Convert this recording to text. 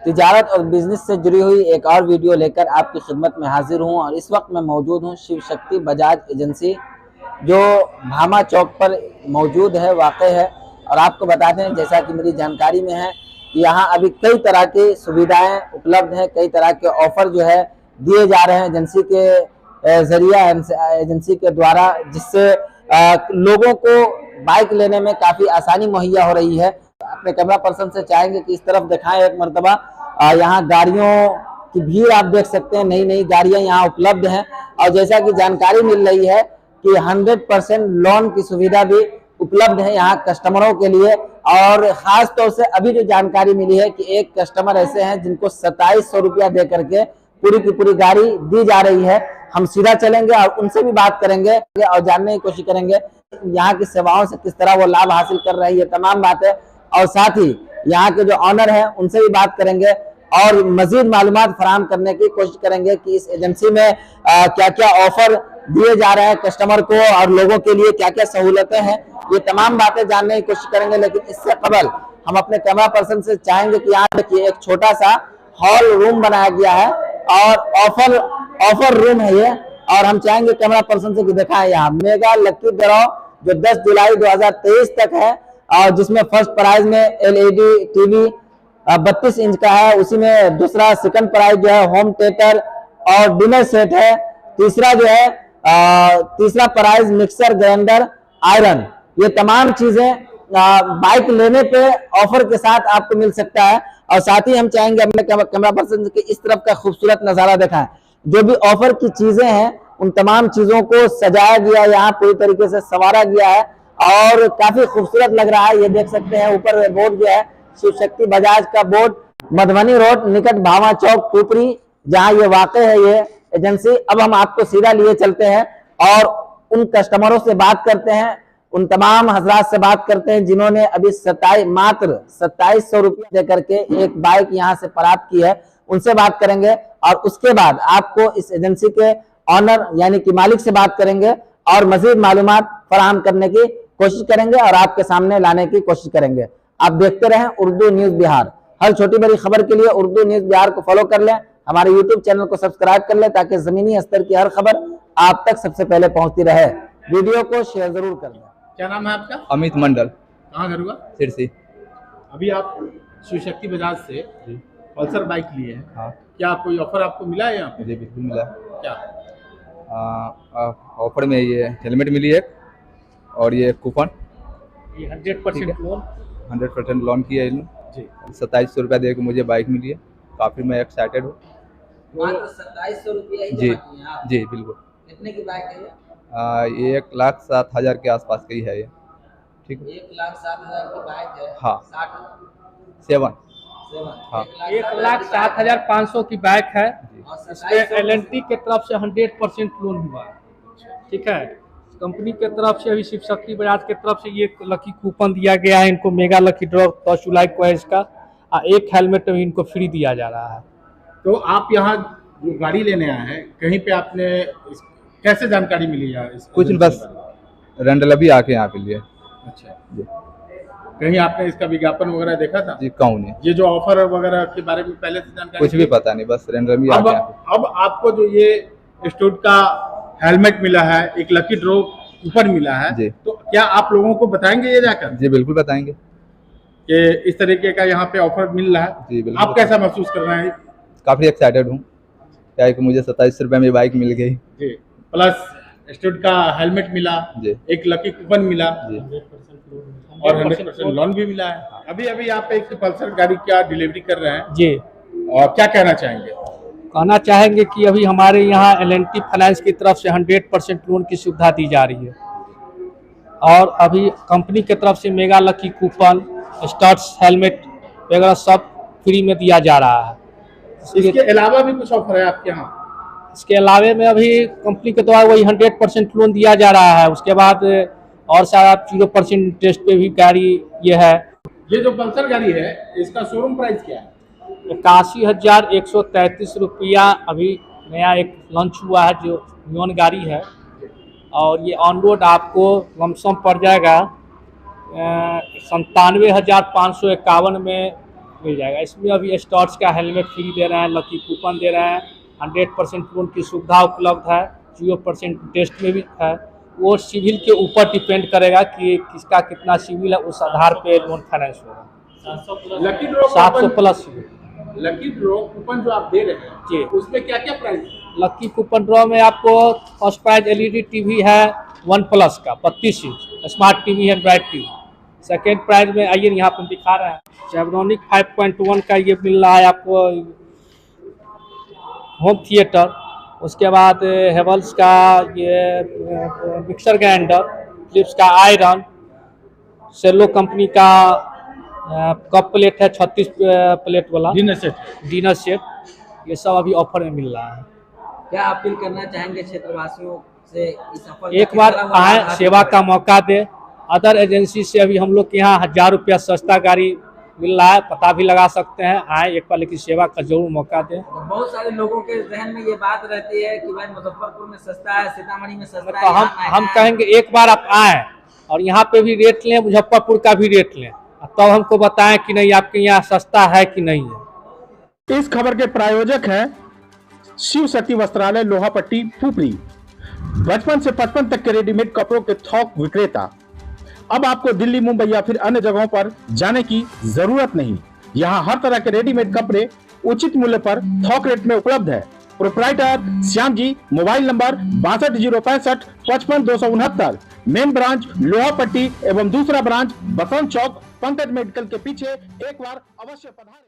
तिजारत और बिजनेस से जुड़ी हुई एक और वीडियो लेकर आपकी खिदमत में हाजिर हूं और इस वक्त मैं मौजूद हूं शिव शक्ति बजाज एजेंसी जो भामा चौक पर मौजूद है, वाक़ है। और आपको बता दें, जैसा कि मेरी जानकारी में है कि यहाँ अभी कई तरह की सुविधाएं उपलब्ध हैं, कई तरह के ऑफर जो है दिए जा रहे हैं एजेंसी के जरिए, एजेंसी के द्वारा, जिससे लोगों को बाइक लेने में काफ़ी आसानी मुहैया हो रही है। अपने कैमरा पर्सन से चाहेंगे कि इस तरफ दिखाएं एक मरतबा। यहाँ गाड़ियों की भीड़ आप देख सकते हैं, नई नई गाड़ियां यहाँ उपलब्ध हैं। और जैसा कि जानकारी मिल रही है कि 100% लोन की सुविधा भी उपलब्ध है यहाँ कस्टमरों के लिए। और ख़ास तौर से अभी जो जानकारी मिली है कि एक कस्टमर ऐसे हैं जिनको 2700 रुपया दे करके पूरी की पूरी गाड़ी दी जा रही है। हम सीधा चलेंगे और उनसे भी बात करेंगे और जानने की कोशिश करेंगे यहाँ की सेवाओं से किस तरह वो लाभ हासिल कर रहे हैं, ये तमाम बातें। और साथ ही यहाँ के जो ऑनर हैं उनसे भी बात करेंगे और मजीद मालूमात फराहम करने की कोशिश करेंगे कि इस एजेंसी में क्या क्या ऑफर दिए जा रहे हैं कस्टमर को और लोगों के लिए क्या क्या सहूलतें हैं, ये तमाम बातें जानने की कोशिश करेंगे। लेकिन इससे कबल हम अपने कैमरा पर्सन से चाहेंगे कि यहाँ देखिए एक छोटा सा हॉल रूम बनाया गया है और ऑफर रूम है ये। और हम चाहेंगे कैमरा पर्सन से कि दिखाएं यहाँ मेगा लकी ड्रॉ जो 10 जुलाई 2023 तक है, और जिसमें फर्स्ट प्राइज में LED टीवी 32 इंच का है। उसी में दूसरा सेकंड प्राइज जो है होम थिएटर और डिनर सेट है। तीसरा जो है तीसरा प्राइज मिक्सर ग्राइंडर आयरन। ये तमाम चीजें बाइक लेने पे ऑफर के साथ आपको मिल सकता है। और साथ ही हम चाहेंगे अपने कैमरा पर्सन के इस तरफ का खूबसूरत नजारा दिखाएं। जो भी ऑफर की चीजें हैं उन तमाम चीजों को सजाया गया, यहाँ पूरी तरीके से संवारा गया है और काफी खूबसूरत लग रहा है। ये देख सकते हैं ऊपर बोर्ड जो है शिव शक्ति बजाज का बोर्ड, मधुबनी रोड निकट भामा चौक पुपरी, जहां ये वाक़ है ये एजेंसी। अब हम आपको सीधा लिए चलते हैं और उन कस्टमरों से बात करते हैं, उन तमाम हजरात से बात करते हैं जिन्होंने अभी मात्र 2700 रुपये दे करके एक बाइक यहाँ से प्राप्त की है। उनसे बात करेंगे और उसके बाद आपको इस एजेंसी के ऑनर यानी कि मालिक से बात करेंगे और मजीद मालूमात फराहम करने की कोशिश करेंगे और आपके सामने लाने की कोशिश करेंगे। आप देखते रहें उर्दू न्यूज बिहार। हर छोटी बड़ी खबर के लिए उर्दू न्यूज बिहार को फॉलो कर लें, हमारे यूट्यूब चैनल को सब्सक्राइब कर लें ताकि जमीनी स्तर की हर खबर आप तक सबसे पहले पहुंचती रहे। वीडियो को शेयर जरूर कर लें। क्या नाम है आपका? अमित मंडल। कहाँ घर हुआ? सिरसी। अभी आप शिव शक्ति बजाज से पल्सर बाइक लिए हैं। हाँ। क्या कोई ऑफर आपको मिला है यहाँ पे? जी बिल्कुल मिला। क्या ऑफर में ये हेलमेट मिली है और ये कूपन, ये 100% लोन 100% लोन की है जी। 2700 रुपया दे के मुझे बाइक मिली है। काफ़ी मैं एक्साइटेड हूँ। 2700 रुपया ही जी जमा किए हैं आप? जी बिल्कुल। कितने की बाइक है ये 1,07,000 के आसपास की है ये। ठीक है। 1,07,000 की बाइक है। हाँ। 7 हाँ। 1,07,500 की बाइक है। इसमें LNT के तरफ से 100% लोन हुआ है। ठीक है। कंपनी के तरफ से अभी शिव शक्ति बजाज के तरफ से ये लकी कूपन दिया गया है इनको, मेगा लकी ड्रॉ 10 जुलाई को है इसका। एक हेलमेट भी इनको फ्री दिया जा रहा है। तो आप यहाँ जो गाड़ी लेने आए हैं, कहीं पे आपने कैसे जानकारी मिली है? कुछ नहीं, बस रेंडल अभी आके यहाँ पे लिए। अच्छा जी। कहीं आपने इसका विज्ञापन वगैरह देखा था? जी कहूँ नहीं, ये जो ऑफर वगैरह के बारे में पहले से जानकारी कुछ भी पता नहीं, बस रेंडल भी आके यहाँ पे। अब आपको जो ये स्टूड का हेलमेट मिला है, एक लकी ड्रॉ कूपन मिला है जी, तो क्या आप लोगों को बताएंगे ये जाकर जी बिल्कुल बताएंगे कि इस तरीके का यहाँ पे ऑफर मिल रहा है? जी बिल्कुल। आप कैसा महसूस कर रहे हैं? काफ़ी एक्साइटेड हूँ, क्या है कि मुझे 2700 रुपये में बाइक मिल गई जी, प्लस स्टूड का हेलमेट मिला जी, एक लकी कूपन मिला जी, और 100% लोन भी मिला है। अभी अभी आप एक पल्सर गाड़ी क्या डिलीवरी कर रहे हैं जी, और क्या कहना चाहेंगे? कहना चाहेंगे कि अभी हमारे यहाँ LNT फाइनेंस की तरफ से 100% लोन की सुविधा दी जा रही है और अभी कंपनी की तरफ से mega lucky coupon, studs, helmet वगैरह सब फ्री में दिया जा रहा है। इसके अलावा भी कुछ ऑफर है आपके यहाँ? इसके अलावे में अभी कंपनी के द्वारा वही 100% लोन दिया जा रहा है। उसके बाद और सारा 0% इंटरेस्ट पे भी गाड़ी ये है। ये जो पल्सर गाड़ी है इसका शोरूम प्राइस क्या है? 81,133 रुपया अभी नया एक लॉन्च हुआ है जो न्यून गाड़ी है, और ये ऑन रोड आपको लमसम पड़ जाएगा 97,551 में मिल जाएगा। इसमें अभी स्टॉर्स का हेलमेट फ्री दे रहे हैं, लकी कूपन दे रहे हैं, 100% लोन की सुविधा उपलब्ध है, 0% टेस्ट में भी है। वो सिविल के ऊपर डिपेंड करेगा कि किसका कितना सिविल है, उस आधार पे लोन फाइनेंस होगा। Lucky draw 700 plus lucky draw coupon जो आप दे रहे हैं जी। उसमें क्या क्या प्राइस है? लकी कूपन ड्रॉ में आपको फर्स्ट प्राइज एलईडी टीवी है 1 प्लस का 32 इंच स्मार्ट टीवी है, ब्राइट टीवी। सेकेंड प्राइज में आइए यहाँ पर दिखा रहे हैं, जेब्रॉनिक 5.1 का ये मिल रहा है आपको होम थिएटर। उसके बाद हेवल्स का ये मिक्सर ग्राइंडर, फिलिप्स का आयरन, सेलो कंपनी का कप प्लेट है 36 प्लेट वाला डिनर सेट, ये सब अभी ऑफर में मिल रहा है। क्या अपील करना चाहेंगे क्षेत्रवासियों से इस ऑफर एक बार आए, सेवा का मौका दे। अदर एजेंसी से अभी हम लोग के यहाँ 1000 रुपया सस्ता गाड़ी मिल रहा है, पता भी लगा सकते हैं। आए एक बार, लेकिन सेवा का जरूर मौका दें। बहुत सारे लोगों के जहन में ये बात रहती है कि भाई मुजफ्फरपुर में सस्ता है, सीतामढ़ी में सस्ता तो है, हम कहेंगे एक बार आप आए और यहाँ पे भी रेट लें, मुजफ्फरपुर का भी रेट लें, तब हमको बताएं कि नहीं आपके यहाँ सस्ता है कि नहीं है। इस खबर के प्रायोजक हैं शिव शक्ति वस्त्रालय, लोहापट्टी, पुपरी। 55 से 55 तक के रेडीमेड कपड़ों के थोक विक्रेता। अब आपको दिल्ली, मुंबई या फिर अन्य जगहों पर जाने की जरूरत नहीं। यहाँ हर तरह के रेडीमेड कपड़े उचित मूल्य पर थोक रेट में उपलब्ध है। Proprietor Shyam ji, mobile number 62 065 55 269। Main branch Lohapatti एवं दूसरा ब्रांच बसंत चौक पंकज मेडिकल के पीछे। एक बार अवश्य पधारें।